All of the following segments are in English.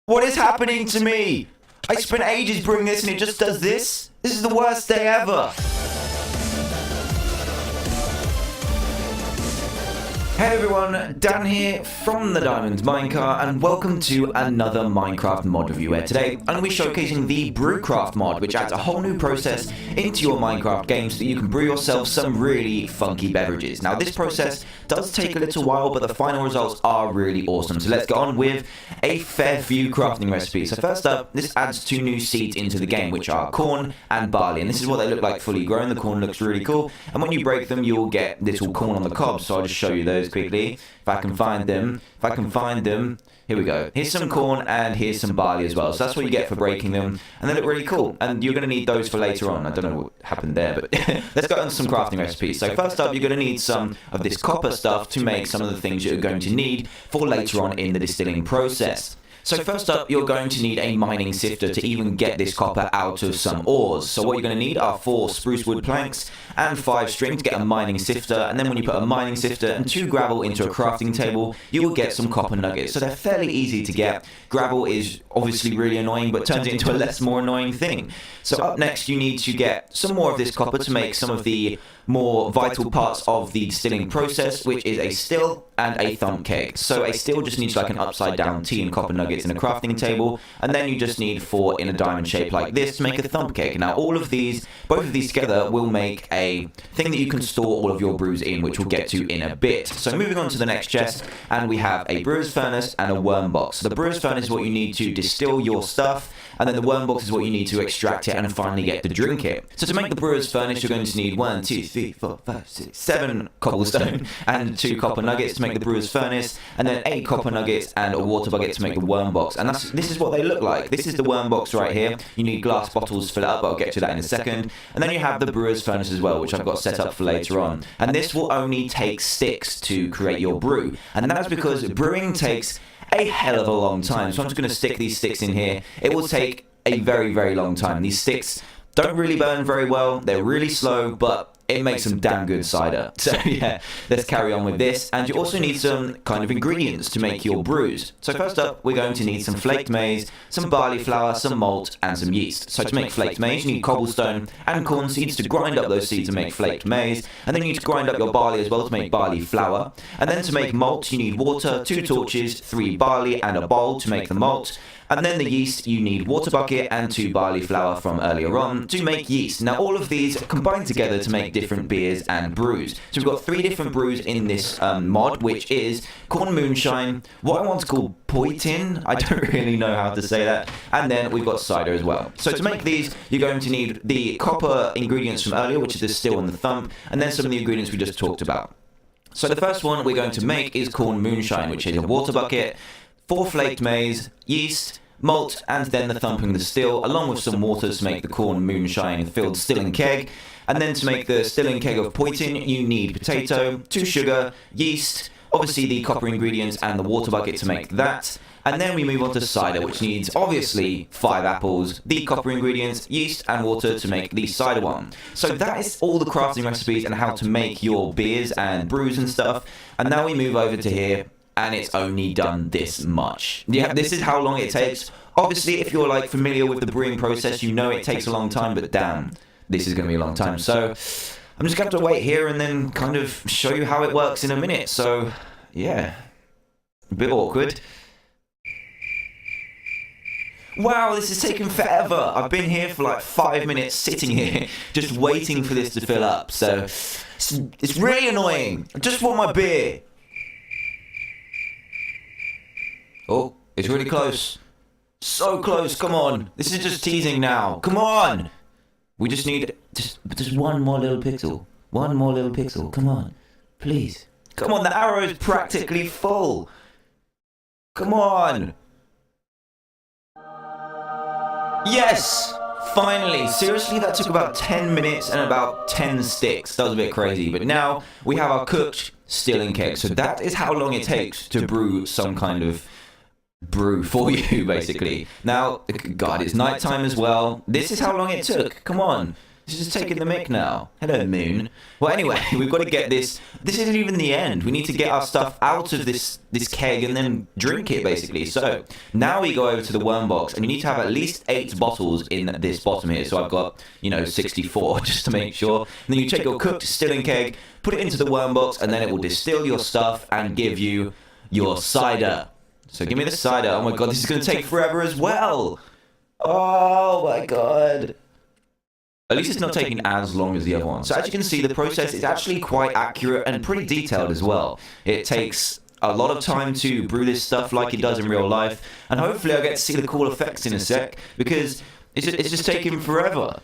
What is happening to me? I spent ages brewing this and it just does this? This is the worst day ever. Hey everyone, Dan here from the Diamond Minecart, and welcome to another Minecraft mod review where today I'm going to be showcasing the BREWCRAFT mod, which adds a whole new process into your Minecraft game so that you can brew yourself some really funky beverages. Now this process does take a little while, but the final results are really awesome. So let's get on with a fair few crafting recipes. So first up, this adds 2 new seeds into the game, which are corn and barley, and this is what they look like fully grown. The corn looks really cool, and when you break them you'll get little corn on the cob, so I'll just show you those quickly if I can find them. Here we go. Here's some corn and here's some barley as well. So that's what you get for breaking them, and they look really cool, and you're going to need those for later on. I don't know what happened there, but let's go on to some crafting recipes. So first up, you're going to need some of this copper stuff to make some of the things you're going to need for later on in the distilling process. So first up, you're going to need a mining sifter to even get this copper out of some ores. So what you're going to need are 4 spruce wood planks and 5 string to get a mining sifter, and then when you put a mining sifter and 2 gravel into a crafting table, you will get some copper nuggets. So they're fairly easy to get. Gravel is obviously really annoying, but turns it into a less more annoying thing. So up next, you need to get some more of this copper to make some of the more vital parts of the distilling process, which is a still and a thump keg. So a still just needs like an upside down tea and copper nuggets in a crafting table, and then you just need 4 in a diamond shape like this to make a thump keg. Now all of these, both of these together will make a thing that you can store all of your brews in, which we'll get to in a bit. So moving on to the next chest, and we have a brewer's furnace and a worm box. So the brewer's furnace is what you need to distill your stuff, and then the worm box is what you need to extract it and finally get to drink it. So to make the brewer's furnace, you're going to need 1, 2, 3, 4, 5, 6, 7 cobblestone and 2 copper nuggets to make the brewer's furnace, and then 8 copper nuggets and a water bucket to make the worm box. And this is what they look like. This is the worm box right here. You need glass bottles to fill it up, but I'll get to that in a second. And then you have the brewer's furnace as well, which I've got set up for later on. And this will only take sticks to create your brew, and that's because brewing takes a hell of a long time. So I'm just going to stick these sticks in here. It will take a very, very long time. These sticks don't really burn very well. They're really slow, but it makes some damn good cider. So yeah, let's carry on with this. And you also need some kind of ingredients to make your brews. So first up, we're going to need some flaked maize, some barley flour, some malt, and some yeast. So to make flaked maize, you need cobblestone and corn seeds to grind up those seeds and make flaked maize. And then you need to grind up your barley as well to make barley flour. And then to make malt, you need water, 2 torches, 3 barley, and a bowl to make the malt. And then the yeast, you need water bucket and 2 barley flour from earlier on to make yeast. Now all of these combine together to make different beers and brews. So we've got 3 different brews in this mod, which is corn moonshine, what I want to call poitin, I don't really know how to say that, and then we've got cider as well. So to make these, you're going to need the copper ingredients from earlier, which is the still and the thump, and then some of the ingredients we just talked about. So the first one we're going to make is corn moonshine, which is a water bucket, 4 flaked maize, yeast, malt, and then the thumping the still, along with some water to make the corn moonshine filled stilling keg. And then to make the stilling keg of poitin, you need potato, 2 sugar, yeast, obviously the copper ingredients, and the water bucket to make that. And then we move on to cider, which needs obviously 5 apples, the copper ingredients, yeast, and water to make the cider one. So that is all the crafting recipes and how to make your beers and brews and stuff. And now we move over to here, and it's only done this much. Yeah, this is how long it takes. Obviously, if you're like familiar with the brewing process, you know it takes a long time, but damn, this is going to be a long time. So I'm just going to have to wait here and then kind of show you how it works in a minute. So yeah, a bit awkward. Wow, this is taking forever. I've been here for like 5 minutes sitting here just waiting for this to fill up. So it's really annoying. I just want my beer. Oh, it's really close. So close, come on. This is just teasing now. Come on. We just need just one more little pixel. One more little pixel. Come on. Please. Come on, the arrow is practically full. Come on. Yes! Finally! Seriously, that took about 10 minutes and about 10 sticks. That was a bit crazy. But now we have our cooked stilling keg. So that is how long it takes to brew some kind of brew for you, basically. Now, God, it's nighttime as well. This is how long it took. Come on. This is taking the mick now. Hello, Moon. Well, anyway, we've got to get this. This isn't even the end. We need to get our stuff out of this keg and then drink it, basically. So now we go over to the worm box, and you need to have at least 8 bottles in this bottom here. So I've got, 64 just to make sure. And then you take your cooked distilling keg, put it into the worm box, and then it will distill your stuff and give you your cider. So give me the cider. Oh my god, this is going to take forever as well. Oh my god. At least it's not taking as long as the other one. So as you can see, the process is actually quite accurate and pretty detailed as well. It takes a lot of time to brew this stuff like it does in real life, and hopefully I'll get to see the cool effects in a sec, because it's just taking forever.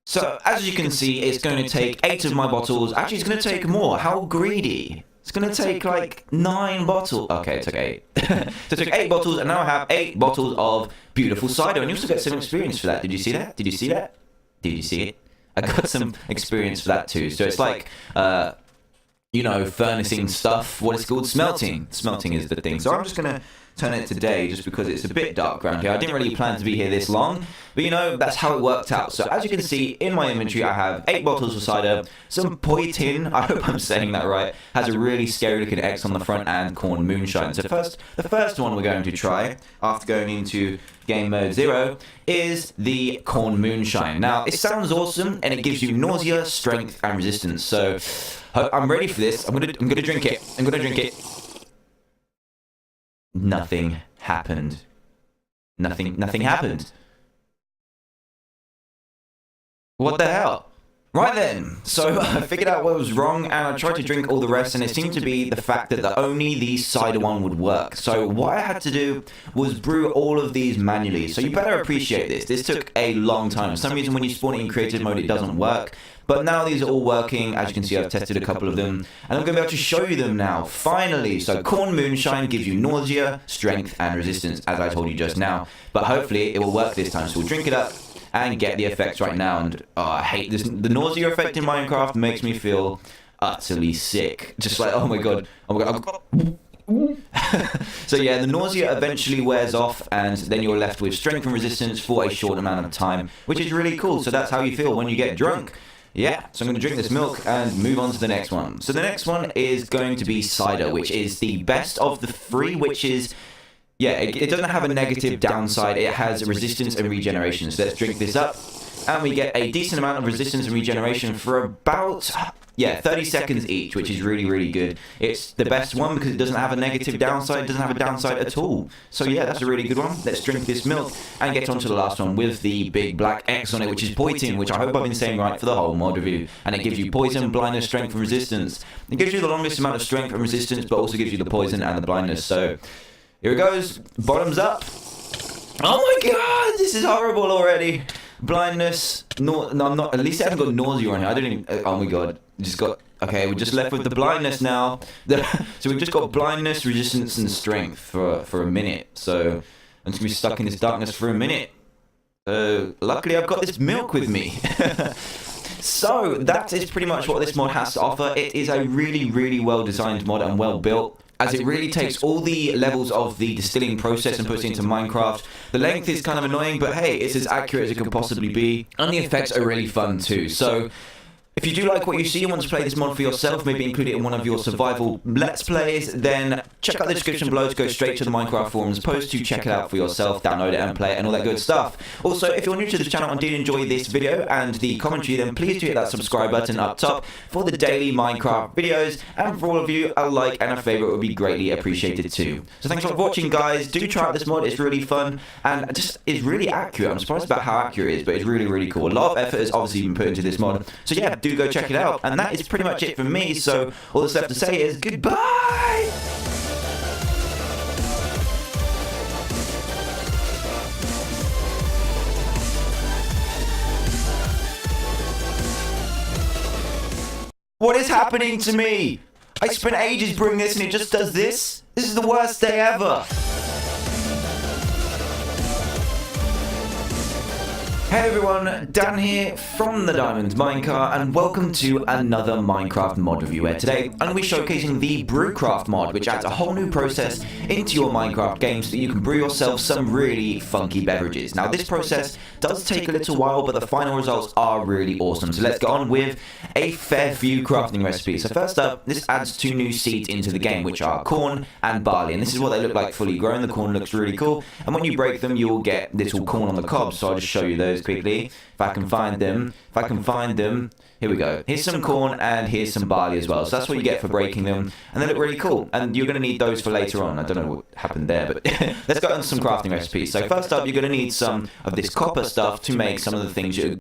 So as you can see, it's going to take 8 of my bottles. Actually, it's going to take more. How greedy. It's going to take like 9 bottles. Okay, it took 8. So it took 8 bottles, and now I have 8 bottles of beautiful cider, and you also get some experience for that. Did you see that? Did you see that? Did you see it? I got some experience for that too. So it's like, furnacing stuff. What it's called? Smelting. Smelting is the thing. So I'm just going to turn it to day just because it's a bit dark around here. I didn't really plan to be here this long, but that's how it worked out. So as you can see in my inventory, I have 8 bottles of cider, some poitin, I hope I'm saying that right, has a really scary looking X on the front, and corn moonshine. So the first one we're going to try after going into game mode 0 is the corn moonshine. Now it sounds awesome and it gives you nausea, strength and resistance. So I'm ready for this. I'm gonna drink it. I'm gonna drink it. Nothing happened. Nothing happened. What the hell? Right then, so I figured out what was wrong, and I tried to drink all the rest, and it seemed to be the fact that only the cider one would work. So what I had to do was brew all of these manually. So you better appreciate this. This took a long time. For some reason, when you spawn it in creative mode, it doesn't work. But now these are all working. As you can see, I've tested a couple of them, and I'm going to be able to show you them now, finally. So corn moonshine gives you nausea, strength, and resistance, as I told you just now. But hopefully, it will work this time. So we'll drink it up and get the effects right now. And I hate this. The nausea effect in Minecraft makes me feel utterly sick. Just like, oh my god. So yeah, the nausea eventually wears off, and then you're left with strength and resistance for a short amount of time, which is really cool. So that's how you feel when you get drunk. Yeah, so I'm going to drink this milk and move on to the next one. So the next one is going to be cider, which is the best of the 3, which is... yeah, it doesn't have a negative downside. It has resistance and regeneration. So let's drink this up. And we get a decent amount of resistance and regeneration for about, 30 seconds each, which is really, really good. It's the best one because it doesn't have a negative downside. It doesn't have a downside at all. So yeah, that's a really good one. Let's drink this milk and get on to the last one with the big black X on it, which is poison, which I hope I've been saying right for the whole mod review. And it gives you poison, blindness, strength, and resistance. It gives you the longest amount of strength and resistance, but also gives you the poison and the blindness. So here it goes. Bottoms up. Oh my god, this is horrible already. Blindness. No, I'm not. At least I haven't got nausea on here. I don't even. Oh my god. Just got. Okay, we're just left with the blindness now. So we've just got blindness, resistance, and strength for a minute. So I'm just gonna be stuck in this darkness for a minute. Luckily, I've got this milk with me. So that is pretty much what this mod has to offer. It is a really, really well designed mod and well built, as it really takes all the levels of the distilling process and puts it into Minecraft. The length is kind of annoying, but hey, it's as accurate as it can possibly be. And the effects are really fun too. So if you do like what you see and want to play this mod for yourself, maybe include it in one of your survival Let's Plays, then check out the description below to go straight to the Minecraft forums post to check it out for yourself, download it and play it and all that good stuff. Also, if you're new to the channel and did enjoy this video and the commentary, then please do hit that subscribe button up top for the daily Minecraft videos. And for all of you, a like and a favourite would be greatly appreciated too. So thanks for watching, guys. Do try out this mod, it's really fun and just is really accurate. I'm surprised about how accurate it is, but it's really, really cool. A lot of effort has obviously been put into this mod. So yeah, do go check it out. And that is pretty much it from me, so all that's left to say is goodbye! What is happening to me? I spent ages brewing this and it just does this? This is the worst day ever! Hey everyone, Dan here from the Diamond Minecart, and welcome to another Minecraft mod review where today I'm going to be showcasing the BREWCRAFT mod, which adds a whole new process into your Minecraft game so that you can brew yourself some really funky beverages. Now this process does take a little while, but the final results are really awesome. So let's get on with a fair few crafting recipes. So first up, this adds 2 new seeds into the game, which are corn and barley, and this is what they look like fully grown. The corn looks really cool, and when you break them, you will get little corn on the cob. So I'll just show you those quickly if I can find them. Here we go. Here's some corn and here's some barley as well. So that's what you get for breaking them, and they look really cool, and you're going to need those for later on. I don't know what happened there, but let's go on to some crafting recipes. So first up, you're going to need some of this copper stuff to make some of the things you're